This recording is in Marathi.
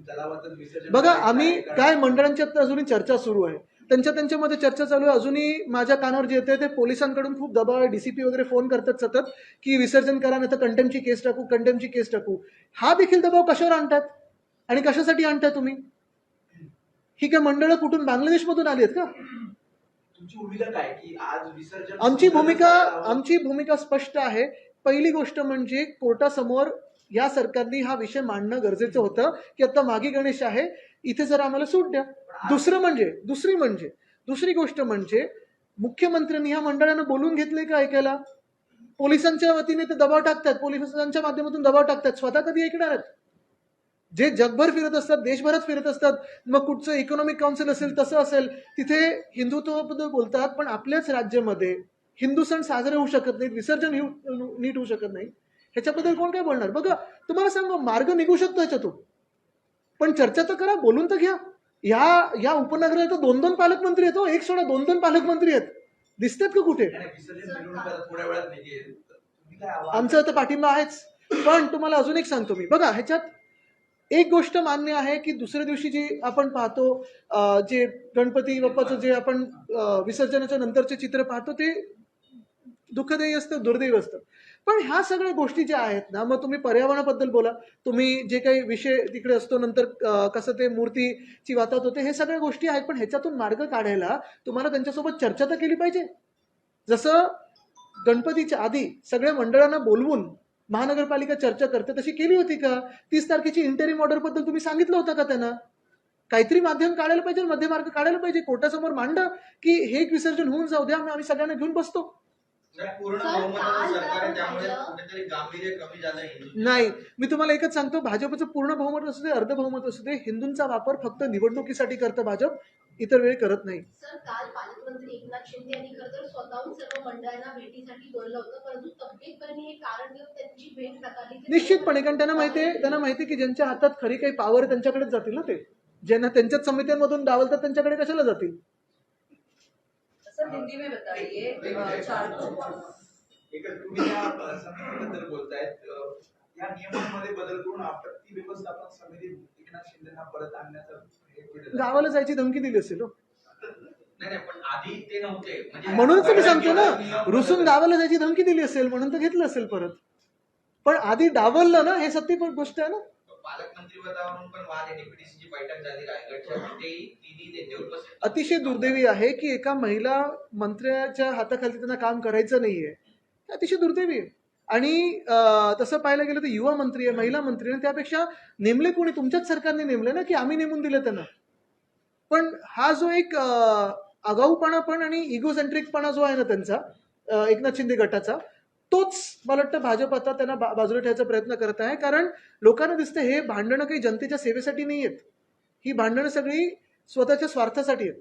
तलावातच विसर्जन बघा, करायचं आम्ही आहे का? काय मंडळांच्यात अजूनही चर्चा सुरू आहे, त्यांच्यामध्ये चर्चा चालू आहे. अजूनही माझ्या कानावर जे येते ते पोलिसांकडून खूप दबाव आहे, डीसीपी वगैरे फोन करतात सतत की विसर्जन करा, नाही तर कंटेम्पची केस टाकू. हा देखील दबाव कशावर आणतात आणि कशासाठी आणताय तुम्ही? ही काय मंडळं कुठून बांगलादेशमधून आली आहेत का? तुमची भूमिका काय की आज विसर्जन आमची भूमिका स्पष्ट आहे. पहिली गोष्ट म्हणजे कोर्टासमोर या सरकारने हा विषय मांडणं गरजेचं होतं की आता मागे गणेश आहे, इथे जर आम्हाला सूट द्या. दुसरी गोष्ट म्हणजे मुख्यमंत्र्यांनी ह्या मंडळानं बोलून घेतले का ऐकायला? पोलिसांच्या वतीने ते दबाव टाकतात, पोलिसांच्या माध्यमातून दबाव टाकतात, स्वतः कधी ऐकणार आहेत? जे जगभर फिरत असतात, देशभरात फिरत असतात, मग कुठचं इकॉनॉमिक काउन्सिल असेल, तसं असेल, तिथे हिंदुत्वाबद्दल बोलतात, पण आपल्याच राज्यामध्ये हिंदू सण साजरे होऊ शकत नाहीत, विसर्जन नीट होऊ शकत नाही, ह्याच्याबद्दल कोण काय बोलणार? बघा, तुम्हाला सांगू, मार्ग निघू शकतो ह्याच्यातून, पण चर्चा तर करा, बोलून तर घ्या. या उपनगरात 2-2 पालकमंत्री आहेत, एक सोडा 2-2 पालकमंत्री आहेत, दिसतात का कुठे? थोड्या वेळात निघेल, आमचा तर पाठिंबा आहेच. पण तुम्हाला अजून एक सांगतो मी, बघा, ह्याच्यात एक गोष्ट मान्य आहे की दुसऱ्या दिवशी जी आपण पाहतो, जे गणपती बाप्पाचं जे आपण विसर्जनाच्या नंतरचे चित्र पाहतो, ते दुःखदायी असतं, दुर्दैवी असतं. पण ह्या सगळ्या गोष्टी ज्या आहेत ना, मग तुम्ही पर्यावरणाबद्दल बोला, तुम्ही जे काही विषय तिकडे असतो, नंतर कसं ते मूर्तीची वाताहत होते, हे सगळ्या गोष्टी आहेत, पण ह्याच्यातून मार्ग काढायला तुम्हाला त्यांच्यासोबत चर्चा तर केली पाहिजे. जसं गणपतीच्या आधी सगळ्या मंडळांना बोलवून महानगरपालिका चर्चा करते, तशी केली होती का? 30 तारखेची इंटरिम ऑर्डर बद्दल तुम्ही सांगितलं होतं का त्यांना? काहीतरी माध्यम काढायला पाहिजे, मध्यमार्ग काढायला पाहिजे, कोर्टासमोर मांडा की हे एक विसर्जन होऊन जाऊ द्या, आम्ही सगळ्यांना घेऊन बसतो. पूर्ण बहुमताचं सरकार आहे, त्यामुळे कुठेतरी गांभीर्य कमी झालं नाही. मी तुम्हाला एकच सांगतो, भाजपचं पूर्ण बहुमत असू दे, अर्ध बहुमत असू दे, हिंदूंचा वापर फक्त निवडणुकीसाठी करतं भाजप, इतर वेळी करत नाही. सर, काल पालकमंत्री एकनाथ शिंदे यांनी खरं तर स्वतःहून सर्व मंडळांना भेटीसाठी बोललं होतं, परंतु तब्येतपरीने हे कारण देऊन त्यांची भेट नाकारली. निश्चितपणे, कारण त्यांना माहिती की ज्यांच्या हातात खरी काही पॉवर त्यांच्याकडेच जातील ना, ते ज्यांना त्यांच्याच समित्यांमधून डावलतात त्यांच्याकडे कशाला जातील? सर, हिंदी में बताइए, तुम्ही या समितीबद्दल बोलतायत, या नियमांमध्ये बदल करून आपत्ती व्यवस्थापन समिती एकनाथ शिंदेना परत आणण्याचा गावाला जायची धमकी दिली असेल हो. नाही, पण आधी ते नव्हते, म्हणूनच मी सांगतो ना, रुसून गावाला जायची धमकी दिली असेल म्हणून तर घेतलं असेल परत, पण आधी डावललं ना, हे सत्य गोष्ट आहे ना. पालकमंत्री पदावरून पण वाद एनपीटीसीची बैठक झाली रायगडच्या, तिथेही तिन्ही नेते उपस्थित. अतिशय दुर्दैवी आहे की एका महिला मंत्र्याच्या हाताखाली त्यांना काम करायचं नाहीये, अतिशय दुर्दैवी आहे. आणि तसं पाहायला गेलं तर युवा मंत्री आहे, महिला मंत्री आहे, त्यापेक्षा नेमले कोणी? तुमच्याच सरकारने नेमले ना, की आम्ही नेमून दिलं त्यांना. पण हा जो एक आगाऊपणा पण आणि इगोसेंट्रिकपणा जो आहे ना त्यांचा, एकनाथ शिंदे गटाचा, तोच मला वाटतं भाजप आता त्यांना बाजूला ठेवायचा प्रयत्न करत आहे. कारण लोकांना दिसतं हे भांडणं काही जनतेच्या सेवेसाठी नाही आहेत, ही भांडणं सगळी स्वतःच्या स्वार्थासाठी आहेत.